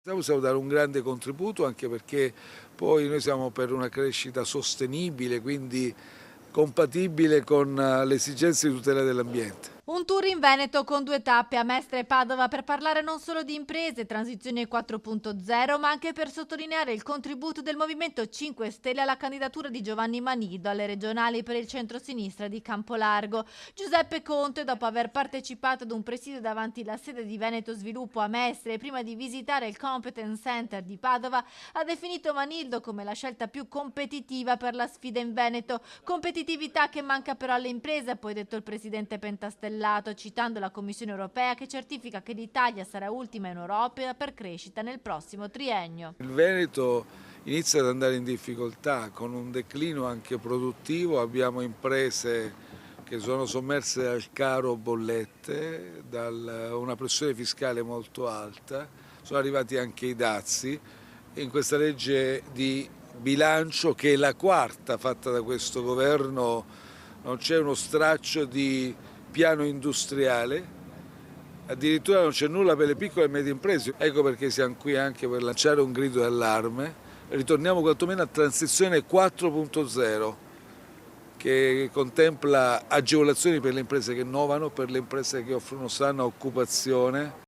Possiamo dare un grande contributo anche perché poi noi siamo per una crescita sostenibile, quindi compatibile con le esigenze di tutela dell'ambiente. Un tour in Veneto con 2 tappe a Mestre e Padova per parlare non solo di imprese, transizione 4.0, ma anche per sottolineare il contributo del Movimento 5 Stelle alla candidatura di Giovanni Manido alle regionali per il centro-sinistra di Campolargo. Giuseppe Conte, dopo aver partecipato ad un presidio davanti alla sede di Veneto Sviluppo a Mestre e prima di visitare il Competence Center di Padova, ha definito Manido come la scelta più competitiva per la sfida in Veneto. Competitività che manca però alle imprese, ha poi detto il presidente Pentastellato, citando la Commissione europea che certifica che l'Italia sarà ultima in Europa per crescita nel prossimo triennio. Il Veneto inizia ad andare in difficoltà con un declino anche produttivo, abbiamo imprese che sono sommerse dal caro bollette, da una pressione fiscale molto alta, sono arrivati anche i dazi. In questa legge di bilancio, che è la quarta fatta da questo governo, non c'è uno straccio di piano industriale, addirittura non c'è nulla per le piccole e medie imprese. Ecco perché siamo qui anche per lanciare un grido d'allarme. Ritorniamo quantomeno a transizione 4.0, che contempla agevolazioni per le imprese che innovano, per le imprese che offrono sana occupazione,